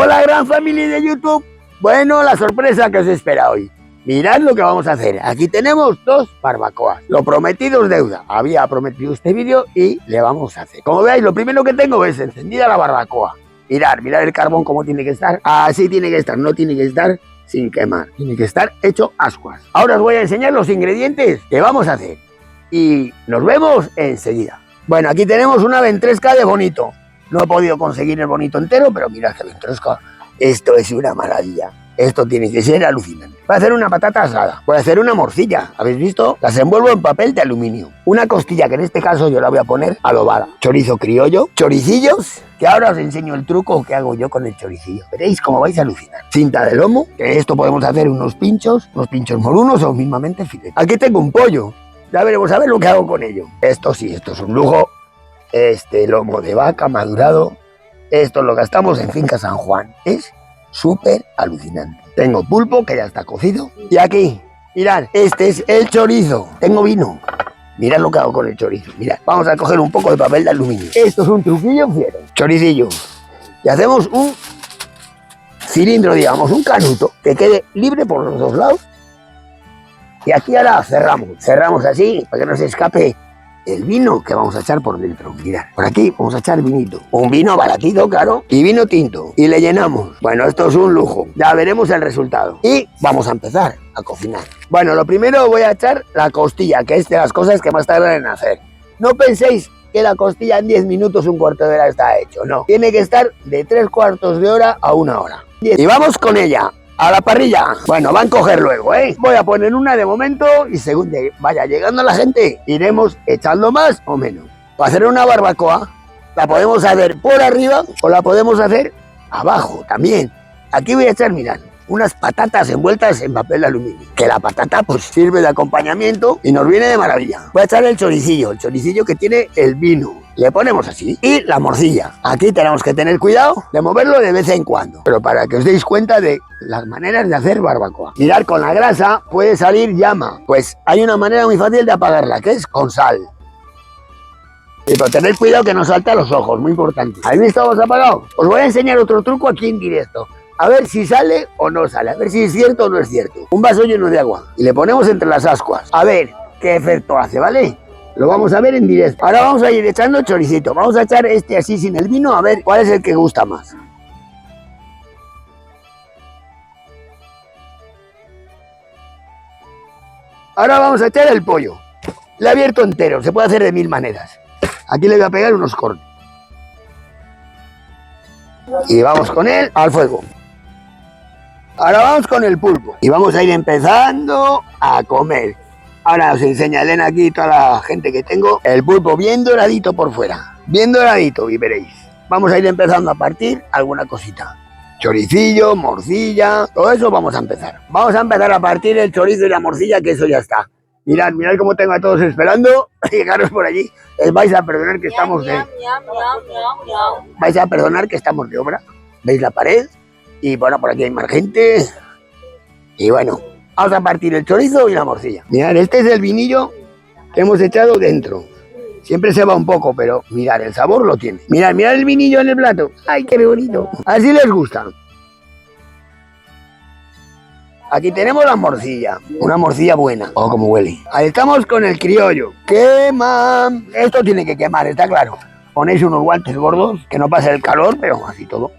Hola gran familia de YouTube. Bueno, la sorpresa que os espera hoy. Mirad lo que vamos a hacer. Aquí tenemos dos barbacoas. Lo prometido es deuda. Había prometido este vídeo y le vamos a hacer. Como veis, lo primero que tengo es encendida la barbacoa. Mirad el carbón cómo tiene que estar. Así tiene que estar, no tiene que estar sin quemar. Tiene que estar hecho ascuas. Ahora os voy a enseñar los ingredientes que vamos a hacer. Y nos vemos enseguida. Bueno, aquí tenemos una ventresca de bonito. No he podido conseguir el bonito entero, pero mirad que ventresca. Esto es una maravilla. Esto tiene que ser alucinante. Voy a hacer una patata asada. Voy a hacer una morcilla. ¿Habéis visto? Las envuelvo en papel de aluminio. Una costilla, que en este caso yo la voy a poner adobada. Chorizo criollo. Choricillos, que ahora os enseño el truco que hago yo con el choricillo. Veréis cómo vais a alucinar. Cinta de lomo, que esto podemos hacer unos pinchos morunos o mismamente filetes. Aquí tengo un pollo. Ya veremos a ver lo que hago con ello. Esto sí, esto es un lujo. Este lomo de vaca madurado. Esto lo gastamos en Finca San Juan. Es súper alucinante. Tengo pulpo que ya está cocido. Y aquí, mirad, este es el chorizo. Tengo vino. Mirad lo que hago con el chorizo. Mirad, vamos a coger un poco de papel de aluminio. Esto es un truquillo fiero. Choricillo. Y hacemos un cilindro, digamos, un canuto que quede libre por los dos lados. Y aquí ahora cerramos. Cerramos así para que no se escape el vino que vamos a echar por dentro. Mirad, por aquí vamos a echar vinito. Un vino baratito, claro, y vino tinto. Y le llenamos. Bueno, esto es un lujo. Ya veremos el resultado. Y vamos a empezar a cocinar. Bueno, lo primero voy a echar la costilla, que es de las cosas que más tardan en hacer. No penséis que la costilla en 10 minutos, un cuarto de hora está hecho. No, tiene que estar de 3/4 de hora a 1 hora. Y vamos con ella. A la parrilla. Bueno, van a coger luego, ¿eh? Voy a poner una de momento y según vaya llegando la gente, iremos echando más o menos. Para hacer una barbacoa, la podemos hacer por arriba o la podemos hacer abajo también. Aquí voy a echar, mirad, unas patatas envueltas en papel de aluminio. Que la patata pues sirve de acompañamiento y nos viene de maravilla. Voy a echar el choricillo que tiene el vino. Le ponemos así. Y la morcilla. Aquí tenemos que tener cuidado de moverlo de vez en cuando. Pero para que os deis cuenta de las maneras de hacer barbacoa. Mirad, con la grasa puede salir llama. Pues hay una manera muy fácil de apagarla, que es con sal. Y pero tener cuidado que no salte a los ojos, muy importante. ¿Habéis visto cómo se ha apagado? Os voy a enseñar otro truco aquí en directo. A ver si sale o no sale, a ver si es cierto o no es cierto. Un vaso lleno de agua y le ponemos entre las ascuas. A ver qué efecto hace, ¿vale? Lo vamos a ver en directo. Ahora vamos a ir echando choricito. Vamos a echar este así sin el vino, a ver cuál es el que gusta más. Ahora vamos a echar el pollo. Le he abierto entero, se puede hacer de 1000 maneras. Aquí le voy a pegar unos cortes. Y vamos con él al fuego. Ahora vamos con el pulpo. Y vamos a ir empezando a comer. Ahora os enseña Elena aquí, toda la gente que tengo, el pulpo bien doradito por fuera. Bien doradito y veréis. Vamos a ir empezando a partir alguna cosita. Choricillo, morcilla, todo eso vamos a empezar. Vamos a empezar a partir el chorizo y la morcilla, que eso ya está. Mirad cómo tengo a todos esperando. Llegaros por allí. Vais a perdonar que estamos de... Vais a perdonar que estamos de obra. ¿Veis la pared? Y bueno, por aquí hay más gente. Y bueno, vamos a partir el chorizo y la morcilla. Mirad, este es el vinillo que hemos echado dentro. Siempre se va un poco, pero mirad, el sabor lo tiene. Mirad el vinillo en el plato. ¡Ay, qué bonito! Así les gusta. Aquí tenemos la morcilla, una morcilla buena. Oh, cómo huele. Ahí estamos con el criollo. ¡Quema! Esto tiene que quemar, está claro. Ponéis unos guantes gordos, que no pase el calor, pero así todo.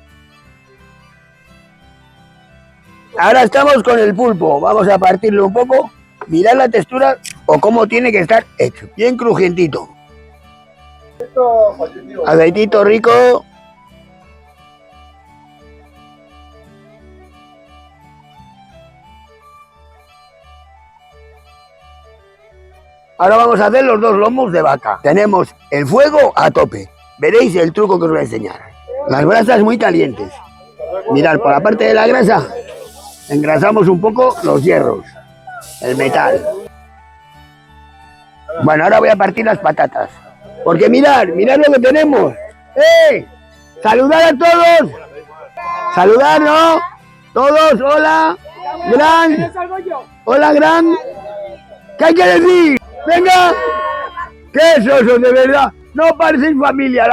Ahora estamos con el pulpo. Vamos a partirlo un poco. Mirad la textura o cómo tiene que estar hecho. Bien crujientito. Aceitito rico. Ahora vamos a hacer los dos lomos de vaca. Tenemos el fuego a tope. Veréis el truco que os voy a enseñar. Las brasas muy calientes. Mirad, por la parte de la grasa engrasamos un poco los hierros, el metal. Bueno, ahora voy a partir las patatas. Porque mirad lo que tenemos. ¡Eh! ¡Saludar a todos! ¡Saludar, no! ¡Todos! ¡Hola! ¡Gran! ¡Hola, Gran! ¿Qué hay que decir? ¡Venga! ¿Qué es eso, de verdad? No parecéis familia,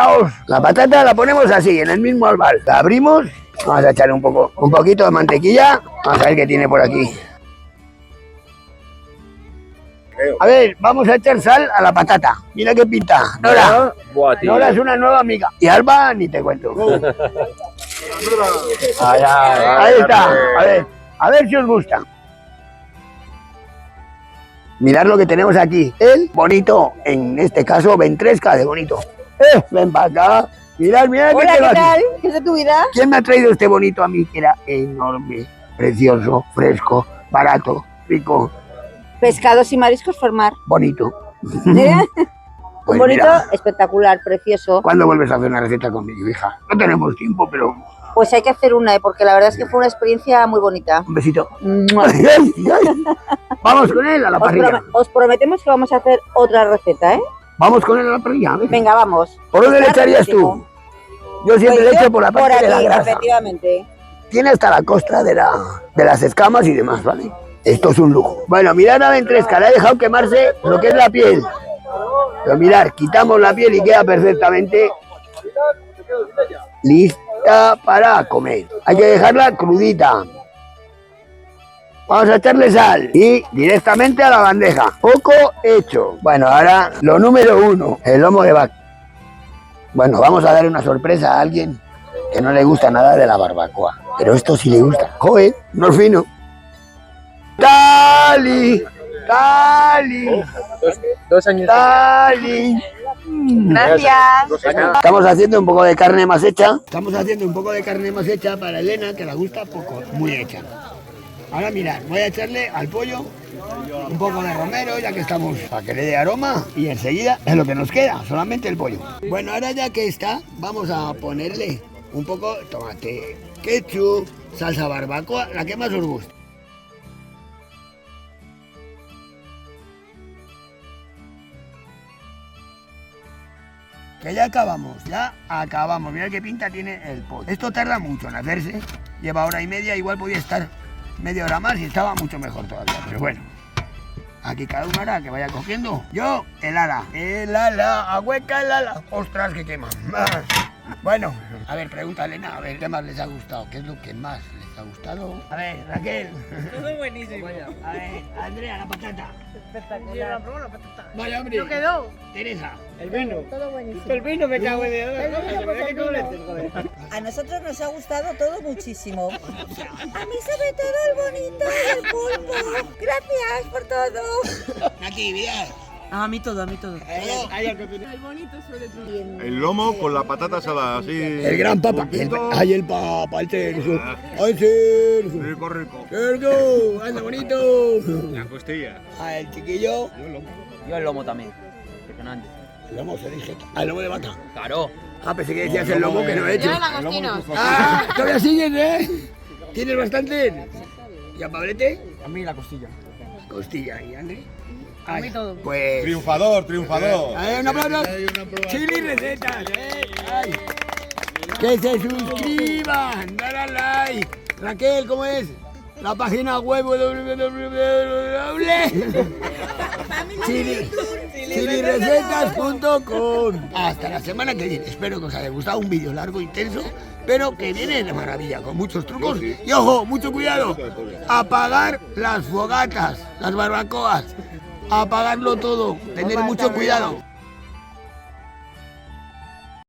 la patata la ponemos así, en el mismo albal. La abrimos Vamos a echarle un poquito de mantequilla. Vamos a ver qué tiene por aquí. A ver, vamos a echar sal a la patata. Mira qué pinta. Nora, Nora es una nueva amiga. Y Alba, ni te cuento. Ahí está. A ver si os gusta. Mirad lo que tenemos aquí. El bonito, en este caso, ventresca de bonito. Ven para acá. Mirad. Hola, ¿qué tal? ¿Qué es de tu vida? ¿Quién me ha traído este bonito a mí? Que era enorme, precioso, fresco, barato, rico. Pescados y mariscos formar. Bonito. Mira, Pues bonito, mira, espectacular, precioso. ¿cuándo vuelves a hacer una receta conmigo, hija? No tenemos tiempo, pero Pues hay que hacer una, porque la verdad es que fue una experiencia muy bonita. un besito. ¡Mua! Ay, ay, ay. Vamos con él a la parrilla. Os prometemos que vamos a hacer otra receta, ¿eh? Vamos con él a la parrilla. ¿Ves? Venga, vamos. ¿Por dónde le Está echarías tú? riquísimo. Yo siempre Pues le yo echo por la parte aquí, de la grasa. efectivamente. Tiene hasta la costra de las escamas y demás, ¿vale? Esto es un lujo. Bueno, mirad la ventresca, le he dejado quemarse lo que es la piel. Pero mirad, quitamos la piel y queda perfectamente lista para comer. Hay que dejarla crudita. Vamos a echarle sal y directamente a la bandeja. Poco hecho. Bueno, ahora lo número 1, el lomo de vaca. Bueno, vamos a dar una sorpresa a alguien que no le gusta nada de la barbacoa. Pero esto sí le gusta. Joder, no es fino. ¡Tali! ¡Tali! 2 años. ¡Tali! Gracias. Estamos haciendo un poco de carne más hecha. Estamos haciendo un poco de carne más hecha para Elena, que le gusta poco, muy hecha. Ahora mirad, voy a echarle al pollo un poco de romero, ya que estamos, para que le dé aroma. Y enseguida es lo que nos queda, solamente el pollo. Bueno, ahora ya que está, vamos a ponerle un poco de tomate, ketchup, salsa barbacoa, la que más os guste. Que ya acabamos. Mirad qué pinta tiene el pollo. Esto tarda mucho en hacerse, lleva hora y media, igual podía estar media hora más y estaba mucho mejor todavía, pero bueno. Aquí cada uno hará que vaya cogiendo. Yo, el ala, ahueca el ala. Ostras, que quema. Bueno, a ver, pregunta a Elena, a ver, ¿qué más les ha gustado? ¿Qué es lo que más les ha gustado? A ver, Raquel. Todo buenísimo. A ver, Andrea, la patata. Espectacular. Yo la probé la patata. Vaya, hombre. ¿No quedó? Teresa. El vino. Todo buenísimo. El vino me cago en Dios. A nosotros nos ha gustado todo muchísimo. A mí sobre todo el bonito y el pulpo. Gracias por todo. Aquí, mirad. A mí todo, a mí todo. El bonito sobre todo. El lomo con la patata asada, así. El gran papa. Puntito. Ay, el papa, el Sergio. Ay, Sergio. Rico, rico. Sergio, anda bonito. La costilla. Ah, el chiquillo. Yo el lomo también. Impresionante. El lomo se dije. Ah, el lomo de vaca. Claro. Ah, pensé que decías el lomo que no he hecho. Yo langostinos. Ah, todavía siguen, ¿eh? ¿Tienes bastante? ¿Y a Pablete? A mí la costilla. Costilla. ¿Y André? A mí todo. Pues... Triunfador, triunfador. Un aplauso. Chili recetas, Ay. Que se suscriban, dar al like. Raquel, ¿cómo es? La página web chilirecetas.com. Hasta la semana que viene. Espero que os haya gustado un vídeo largo, intenso, pero que viene de maravilla, con muchos trucos. Y ojo, mucho cuidado. Apagar las fogatas, las barbacoas. Apagarlo todo. Tener mucho cuidado.